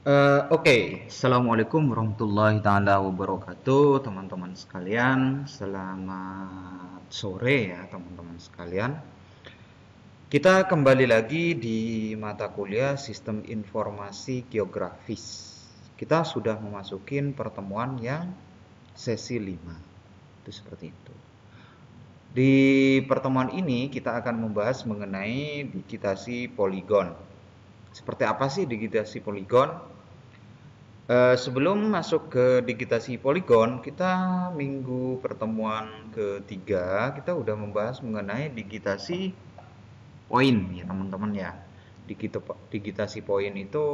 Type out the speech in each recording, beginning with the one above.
Oke, Assalamualaikum warahmatullahi taala wabarakatuh, teman-teman sekalian. Selamat sore ya, teman-teman sekalian. Kita kembali lagi di mata kuliah Sistem Informasi Geografis. Kita sudah memasukin pertemuan yang sesi 5. Itu seperti itu. Di pertemuan ini kita akan membahas mengenai digitasi poligon. Seperti apa sih digitasi poligon? Sebelum masuk ke digitasi poligon, kita minggu pertemuan ketiga kita udah membahas mengenai digitasi poin ya teman-teman ya. Digitasi poin itu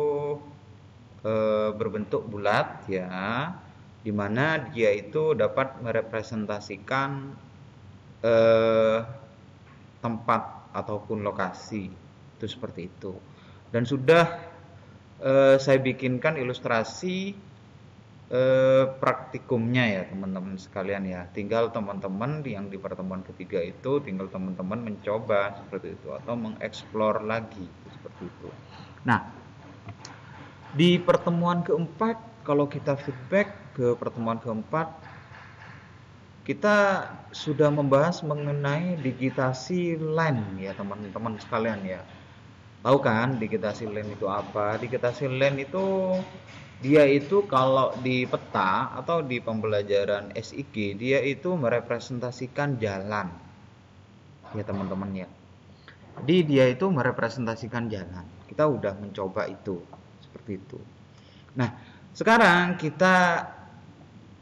berbentuk bulat ya, di mana dia itu dapat merepresentasikan eh, tempat ataupun lokasi itu seperti itu. Dan sudah saya bikinkan ilustrasi praktikumnya ya teman-teman sekalian ya. Tinggal teman-teman yang di pertemuan ketiga itu tinggal teman-teman mencoba seperti itu atau mengeksplor lagi seperti itu. Nah, di pertemuan keempat kalau kita feedback ke pertemuan keempat kita sudah membahas mengenai digitasi LAN ya teman-teman sekalian ya. Tahu kan digitasi LAN itu apa? Digitasi LAN itu dia itu kalau di peta atau di pembelajaran SIG dia itu merepresentasikan jalan ya teman-teman ya. Jadi dia itu merepresentasikan jalan. Kita udah mencoba itu seperti itu. Nah, sekarang kita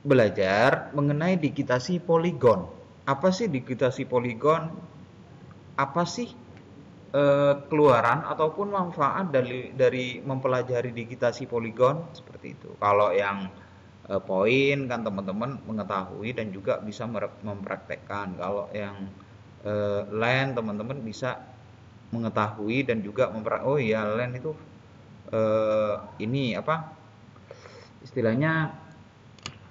belajar mengenai digitasi poligon. Apa sih digitasi poligon? Apa sih keluaran ataupun manfaat dari mempelajari digitasi poligon seperti itu. Kalau yang poin kan teman-teman mengetahui dan juga bisa mempraktekkan. Kalau yang line teman-teman bisa mengetahui dan juga oh iya line itu ini apa istilahnya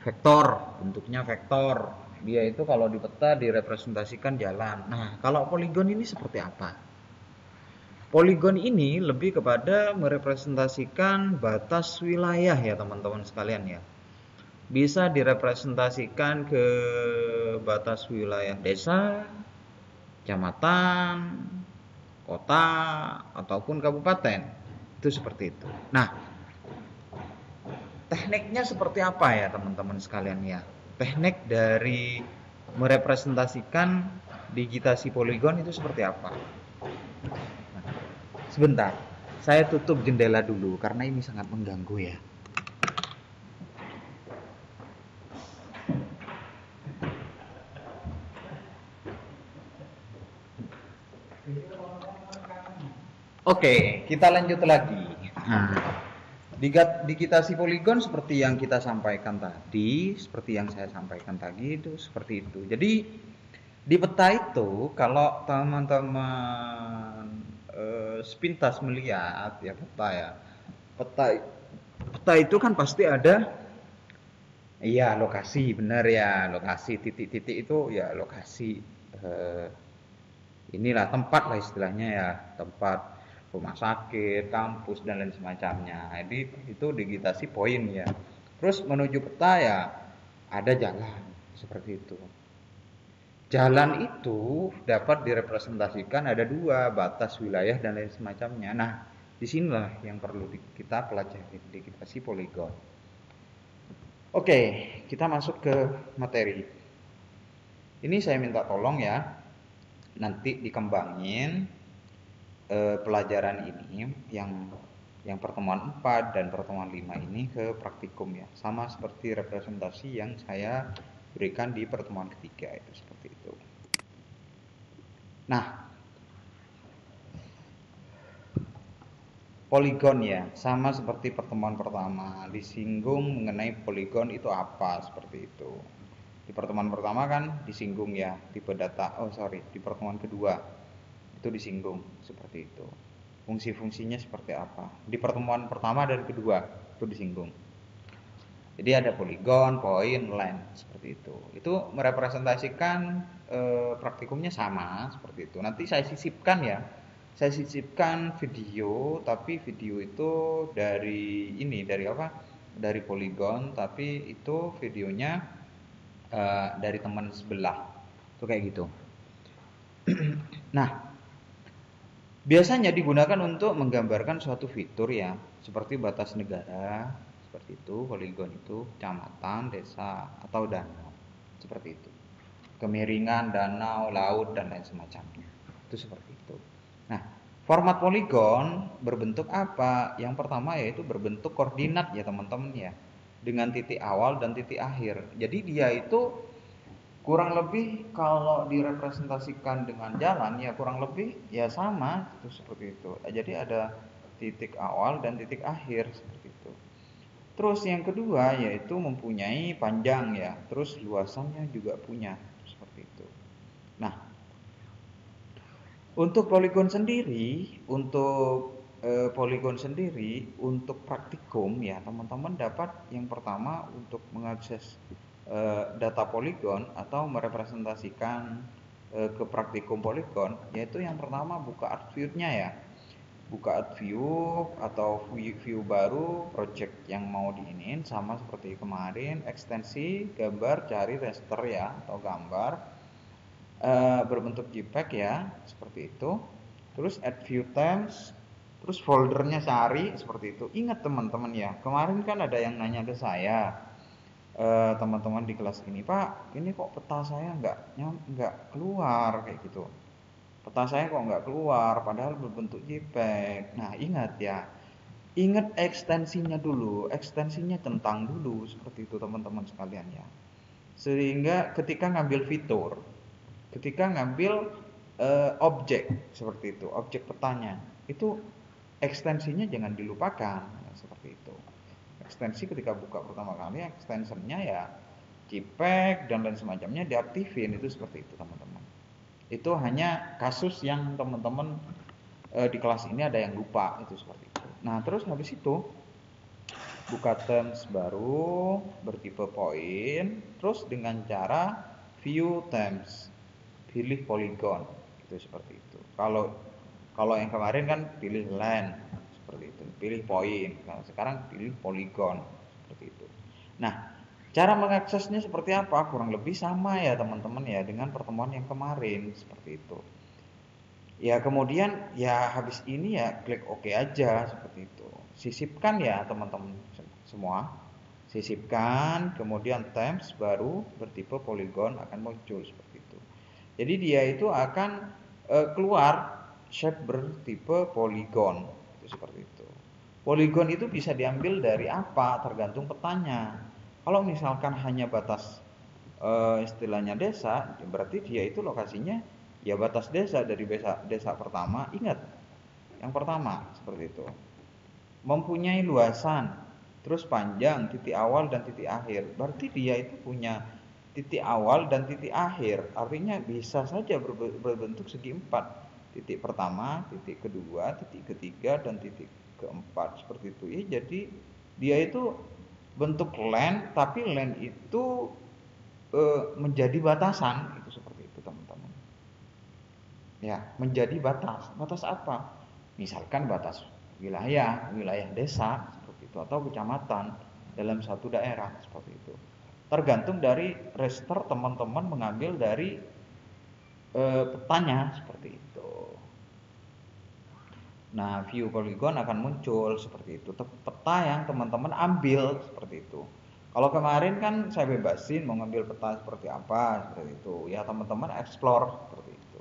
vektor, bentuknya vektor. Dia itu kalau di peta direpresentasikan jalan. Nah, kalau poligon ini seperti apa? Poligon ini lebih kepada merepresentasikan batas wilayah ya teman-teman sekalian ya. Bisa direpresentasikan ke batas wilayah desa, kecamatan, kota, ataupun kabupaten. Itu seperti itu. Nah, tekniknya seperti apa ya teman-teman sekalian ya? Teknik dari merepresentasikan digitasi poligon itu seperti apa? Sebentar, saya tutup jendela dulu karena ini sangat mengganggu ya. Oke, kita lanjut lagi. Nah, digitasi poligon seperti yang kita sampaikan tadi, seperti yang saya sampaikan tadi itu seperti itu. Jadi di peta itu kalau teman-teman sepintas melihat ya peta ya, peta peta itu kan pasti ada iya lokasi benar ya lokasi titik-titik itu ya lokasi eh, inilah tempat lah istilahnya ya tempat rumah sakit, kampus dan lain semacamnya. Jadi itu digitasi poin ya. Terus menuju peta ya ada jalan seperti itu. Jalan itu dapat direpresentasikan ada dua batas wilayah dan lain semacamnya. Nah, disinilah yang perlu kita pelajari digitasi poligon. Oke, kita masuk ke materi. Ini saya minta tolong ya, nanti dikembangin pelajaran ini yang pertemuan 4 dan pertemuan 5 ini ke praktikum ya. Sama seperti representasi yang saya berikan di pertemuan ketiga itu seperti itu. Nah, poligon ya, sama seperti pertemuan pertama, disinggung mengenai poligon itu apa seperti itu. Di pertemuan pertama kan disinggung ya, tipe data. Oh, sorry, di pertemuan kedua itu disinggung seperti itu. Fungsi-fungsinya seperti apa? Di pertemuan pertama dan kedua itu disinggung. Jadi ada poligon, poin, line seperti itu. Itu merepresentasikan praktikumnya sama seperti itu. Nanti saya sisipkan ya Saya sisipkan video, tapi video itu dari apa? Dari Polygon, tapi itu videonya dari teman sebelah. Itu kayak gitu. Nah, biasanya digunakan untuk menggambarkan suatu fitur ya, seperti batas negara, seperti itu, poligon itu, kecamatan, desa, atau danau, seperti itu. Kemiringan, danau, laut, dan lain semacamnya. Itu seperti itu. Nah, format poligon berbentuk apa? Yang pertama yaitu berbentuk koordinat ya teman-teman ya, dengan titik awal dan titik akhir. Jadi dia itu kurang lebih kalau direpresentasikan dengan jalan ya kurang lebih ya sama itu seperti itu. Jadi ada titik awal dan titik akhir seperti itu. Terus yang kedua yaitu mempunyai panjang ya, terus luasannya juga punya seperti itu. Nah, untuk poligon sendiri, untuk praktikum ya teman-teman dapat yang pertama untuk mengakses data poligon atau merepresentasikan ke praktikum poligon, yaitu yang pertama buka ArcView-nya ya. Buka ArcView atau view baru project yang mau diinin sama seperti kemarin, ekstensi gambar cari raster ya atau gambar berbentuk JPEG ya, seperti itu. Terus add view themes, terus foldernya cari seperti itu. Ingat teman-teman ya, kemarin kan ada yang nanya ke saya, teman-teman di kelas ini, Pak, ini kok peta saya nggak keluar kayak gitu. Peta saya kok nggak keluar, padahal berbentuk JPEG. Nah ingat ya, ingat ekstensinya dulu, ekstensinya centang dulu seperti itu teman-teman sekalian ya. Sehingga ketika ngambil fitur, ketika ngambil objek seperti itu, objek petanya, itu ekstensinya jangan dilupakan seperti itu. Ekstensi ketika buka pertama kali, ekstensinya ya JPEG dan lain semacamnya diaktifin, itu seperti itu teman-teman. Itu hanya kasus yang teman-teman di kelas ini ada yang lupa, itu seperti itu. Nah terus habis itu buka terms baru bertipe point, terus dengan cara view terms, pilih polygon, itu seperti itu. Kalau kalau yang kemarin kan pilih line seperti itu, pilih point. Kalau sekarang pilih polygon seperti itu. Nah, cara mengaksesnya seperti apa? Kurang lebih sama ya teman-teman ya dengan pertemuan yang kemarin seperti itu. Ya kemudian ya habis ini ya klik OK aja seperti itu. Sisipkan ya teman-teman semua. Sisipkan, kemudian themes baru bertipe polygon akan muncul seperti itu. Jadi dia itu akan keluar shape bertipe polygon itu seperti itu. Polygon itu bisa diambil dari apa? Tergantung petanya. Kalau misalkan hanya batas istilahnya desa, berarti dia itu lokasinya ya batas desa dari desa pertama. Ingat, yang pertama seperti itu. Mempunyai luasan, terus panjang, titik awal dan titik akhir. Berarti dia itu punya titik awal dan titik akhir. Artinya bisa saja berbentuk segi empat. Titik pertama, titik kedua, titik ketiga, dan titik keempat. Seperti itu. Ya, jadi dia itu bentuk line, tapi line itu menjadi batasan. Itu seperti itu teman-teman. Ya, menjadi batas. Batas apa? Misalkan batas wilayah desa seperti itu atau kecamatan dalam satu daerah seperti itu. Tergantung dari raster teman-teman mengambil dari petanya seperti itu. Nah, view polygon akan muncul seperti itu. Peta yang teman-teman ambil seperti itu. Kalau kemarin kan saya bebasin mau ngambil peta seperti apa seperti itu. Ya teman-teman explore seperti itu.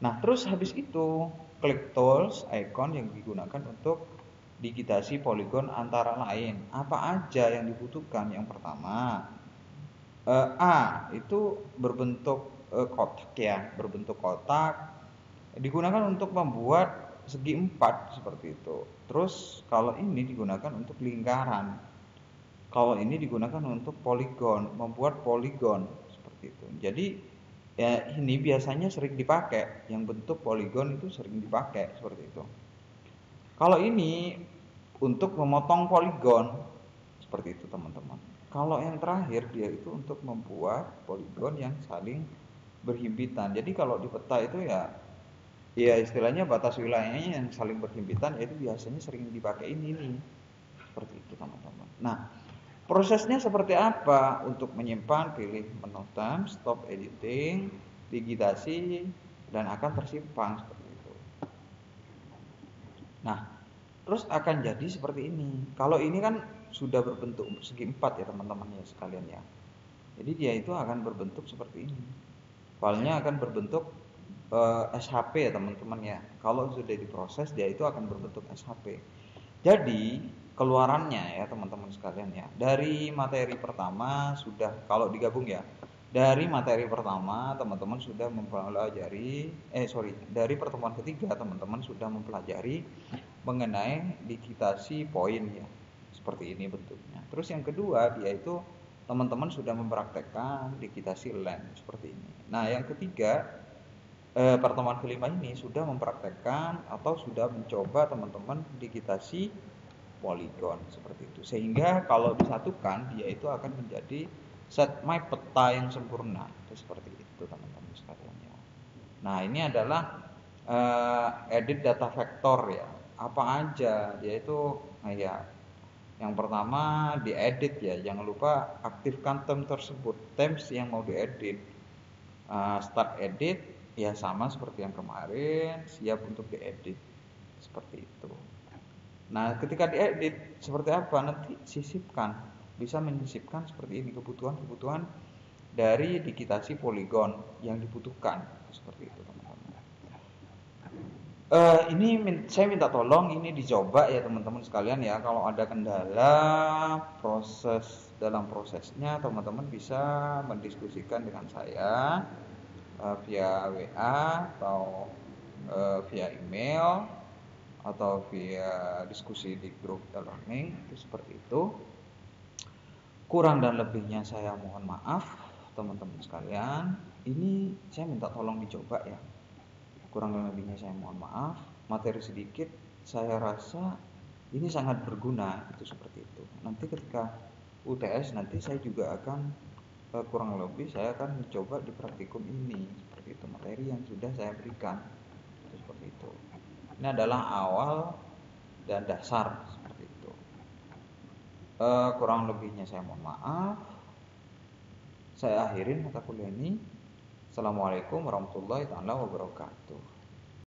Nah, terus habis itu klik tools icon yang digunakan untuk digitasi poligon antara lain. Apa aja yang dibutuhkan? Yang pertama, A itu berbentuk kotak ya, berbentuk kotak digunakan untuk membuat segi empat seperti itu. Terus kalau ini digunakan untuk lingkaran. Kalau ini digunakan untuk poligon, membuat poligon seperti itu. Jadi ya ini biasanya sering dipakai, yang bentuk poligon itu sering dipakai seperti itu. Kalau ini untuk memotong poligon seperti itu teman-teman. Kalau yang terakhir dia itu untuk membuat poligon yang saling berhimpitan. Jadi kalau di peta itu ya Ya istilahnya batas wilayahnya yang saling berhimpitan, itu biasanya sering dipakai ini seperti itu teman-teman. Nah, prosesnya seperti apa untuk menyimpan? Pilih menu time, stop editing, digitasi, dan akan tersimpan seperti itu. Nah, terus akan jadi seperti ini. Kalau ini kan sudah berbentuk segi empat ya teman-teman ya sekalian ya. Jadi dia itu akan berbentuk seperti ini. Filenya akan berbentuk SHP ya teman-teman ya. Kalau sudah diproses dia itu akan berbentuk SHP. Jadi keluarannya ya teman-teman sekalian ya. Dari materi pertama sudah, kalau digabung ya. Dari materi pertama teman-teman sudah mempelajari dari pertemuan ketiga teman-teman sudah mempelajari mengenai digitasi poin ya. Seperti ini bentuknya. Terus yang kedua dia itu teman-teman sudah mempraktekkan digitasi LAN seperti ini. Nah, yang ketiga pertemuan kelima ini sudah mempraktekkan atau sudah mencoba teman-teman digitasi poligon seperti itu. Sehingga kalau disatukan dia itu akan menjadi set map peta yang sempurna. Itu seperti itu teman-teman sekalian ya. Nah, ini adalah edit data vektor ya. Apa aja dia itu ya. Yang pertama diedit ya, jangan lupa aktifkan term tersebut, terms yang mau diedit. Start edit ya sama seperti yang kemarin, siap untuk diedit seperti itu. Nah, ketika diedit seperti apa? Nanti sisipkan, bisa menyisipkan seperti ini kebutuhan-kebutuhan dari digitasi poligon yang dibutuhkan seperti itu teman-teman. Ini saya minta tolong ini dicoba ya teman-teman sekalian ya. Kalau ada kendala dalam prosesnya teman-teman bisa mendiskusikan dengan saya via WA atau via email atau via diskusi di grup e-learning itu seperti itu. Kurang dan lebihnya saya mohon maaf teman-teman sekalian. Ini saya minta tolong dicoba ya. Kurang dan lebihnya saya mohon maaf. Materi sedikit, saya rasa ini sangat berguna itu seperti itu. Nanti ketika UTS nanti saya juga akan kurang lebih saya akan mencoba di praktikum ini seperti itu, materi yang sudah saya berikan itu seperti itu. Ini adalah awal dan dasar seperti itu. Kurang lebihnya saya mohon maaf. Saya akhirin mata kuliah ini. Assalamualaikum warahmatullahi wabarakatuh.